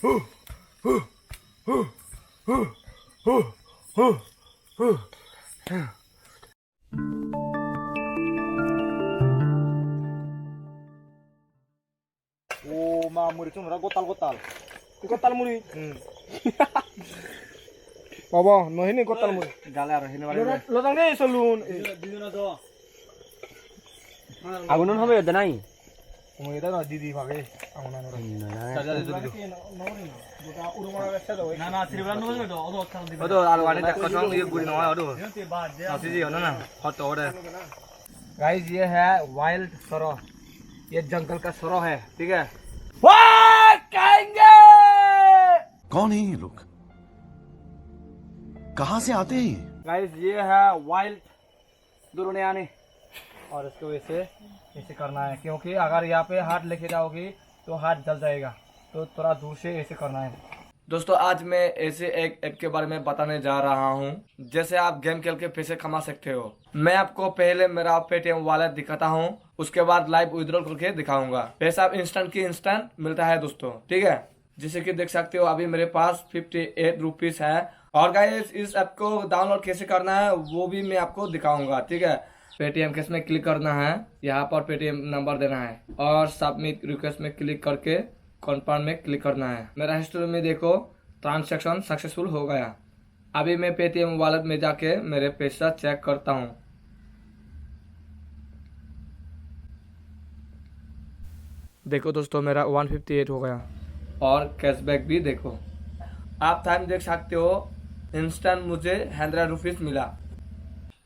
오, 막 물이 좀 고딸. 고딸 물이. Baba, no ini kotal mu. Gale aro hini wale. Lo tang deh salun. Diduna to. Agunon hobe ode nai. Kamu itu na didi bhage. Agunan ora. Na na siribran no hobe to odo acha dibe. Odo alu ane tak kosong ye guri no odo. Nasi ji होना ना hot order. Guys, ये है wild सरो. ये जंगल का सरो है, ठीक है? वाह कहेंगे। कौन है ये लोग? कहाँ से आते हैं ये? Guys, ये है wild दुर्नियानी और इसको ऐसे करना है, क्योंकि अगर यहाँ पे हाथ लेके जाओगी तो हाथ जल जाएगा, तो थोड़ा दूर से ऐसे करना है। दोस्तों आज मैं ऐसे एक ऐप के बारे में बताने जा रहा हूँ जैसे आप गेम खेल के पैसे कमा सकते हो। मैं आपको पहले मेरा पेटीएम वॉलेट दिखाता हूँ, उसके बाद लाइव विड्रॉल करके दिखाऊंगा। पैसा इंस्टेंट की इंस्टेंट मिलता है दोस्तों, ठीक है? जैसे कि देख सकते हो अभी मेरे पास 58 रुपीज है। और गाइस इस ऐप को डाउनलोड कैसे करना है वो भी मैं आपको दिखाऊंगा, ठीक है? पेटीएम कैश में क्लिक करना है, यहाँ पर पेटीएम नंबर देना है और सबमिट रिक्वेस्ट में क्लिक करके कन्फर्म में क्लिक करना है। मेरा हिस्ट्री में देखो ट्रांजैक्शन सक्सेसफुल हो गया। अभी मैं पेटीएम वॉलेट में जाके मेरे पैसा चेक करता हूँ। देखो दोस्तों मेरा 158 हो गया और कैशबैक भी देखो। आप टाइम देख सकते हो, इंस्टेंट मुझे 100 रुपीज मिला।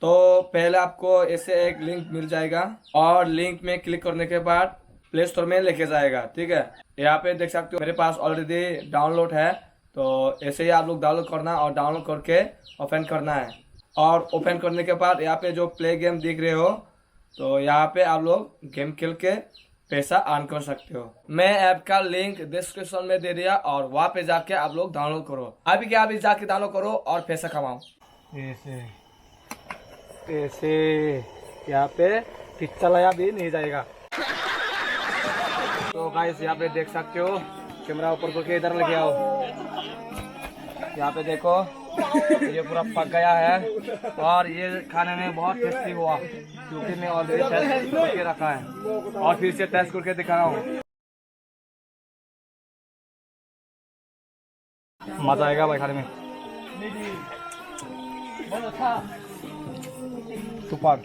तो पहले आपको ऐसे एक लिंक मिल जाएगा और लिंक में क्लिक करने के बाद प्ले स्टोर में लेके जाएगा, ठीक है? यहाँ पे देख सकते हो मेरे पास ऑलरेडी डाउनलोड है, तो ऐसे ही आप लोग डाउनलोड करना और डाउनलोड करके ओपन करना है। और ओपन करने के बाद यहाँ पे जो प्ले गेम दिख रहे हो, तो यहाँ पे आप लोग गेम खेल के पैसा अर्न कर सकते हो। मैं ऐप का लिंक डिस्क्रिप्शन में दे दिया और वहाँ पे जाके आप लोग डाउनलोड करो। अभी क्या अभी जाके डाउनलोड करो और पैसा कमाओ। ऐसे यहाँ पे चलाया भी नहीं जाएगा। तो गाइस यहाँ पे देख सकते हो, कैमरा ऊपर करके इधर लेके आओ। यहाँ पे देखो ये पूरा पक गया है और ये खाने में बहुत टेस्टी हुआ, क्योंकि मैं ऑलरेडी टेस्ट करके रखा है और फिर से टेस्ट करके दिखा रहा हूँ। मजा आएगा भाई खाने में। सुपर।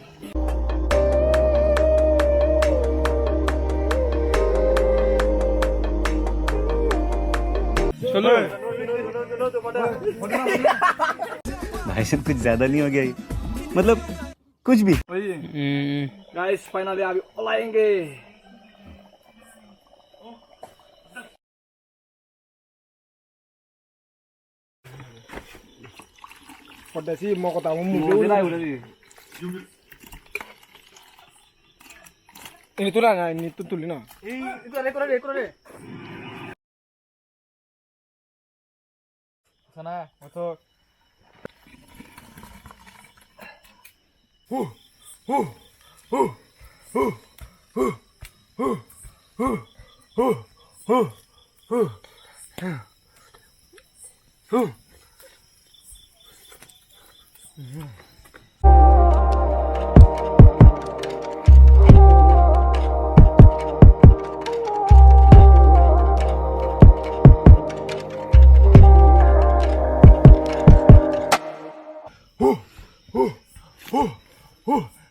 चलो भाई साहब कुछ ज्यादा नहीं हो गया ये? मतलब कुछ भी। गाइस फाइनली अभी उलाएंगे। Potensi mau ketemu mulu. Ini tuh lah, ini tuh tulina. Itu ada. Sana, motor.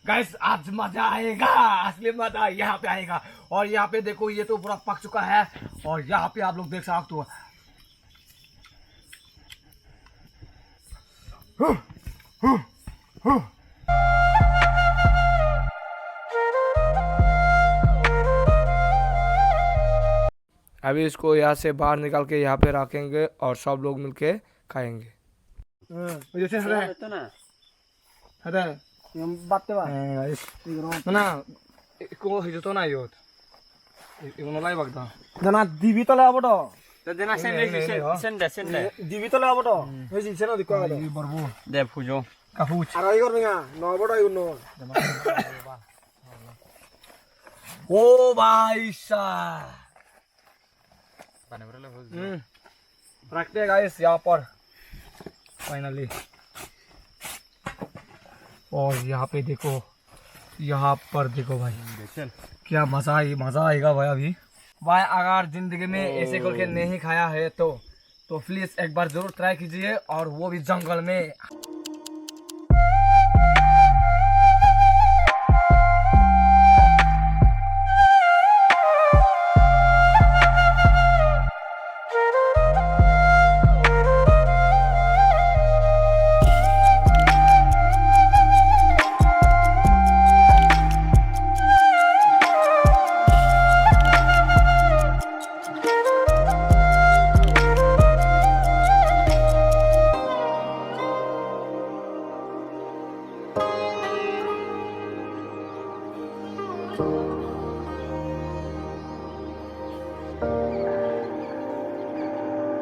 Guys आज मजा आएगा, असली मजा यहाँ पे आएगा। और यहाँ पे देखो ये तो पूरा पक चुका है और यहाँ पे आप लोग देख सकते हो। अभी इसको यहाँ से बाहर निकाल के यहाँ पे रखेंगे और सब लोग मिलके खाएंगे। Dana dibi tole apa to? Dena sende. Dibi tole apa to? Wis iseno dikko ada. De fujo. Kafuch. Ara igor ninga, no bodo iuno. Oh भाई साहब। रखते हैं गाइस यहाँ पर फाइनली। और यहाँ पे देखो, यहाँ पर देखो भाई, क्या मजा आएगा भाई अभी। भाई अगर जिंदगी में ऐसे करके नहीं खाया है तो प्लीज एक बार जरूर ट्राई कीजिए, और वो भी जंगल में।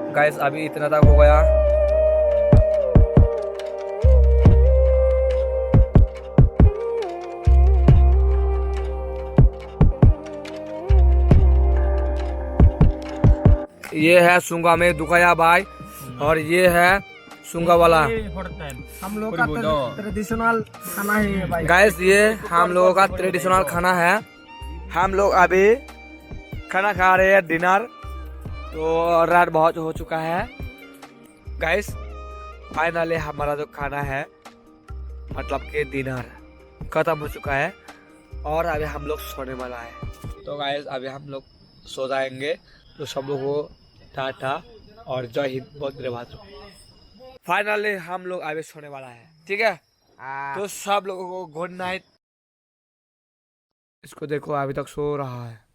गाइस अभी इतना तक हो गया। ये है सुंगा में दुकाया भाई, और ये है सुंगा वाला। हम लोग का ट्रेडिशनल खाना है भाई। गाइस ये हम लोगों का ट्रेडिशनल खाना है। हम लोग अभी खाना खा रहे हैं, डिनर। तो रात बहुत हो चुका है गाइस। फाइनली हमारा जो खाना है, मतलब कि डिनर खत्म हो चुका है, और अभी हम लोग सोने वाला है। तो गाइस अभी हम लोग सो जाएंगे। तो सब लोगों को टाटा और जय हिंद, वंदे मातरम। फाइनली हम लोग अभी सोने वाला है, ठीक है। तो सब लोगों को गुड नाइट। इसको देखो अभी तक सो रहा है।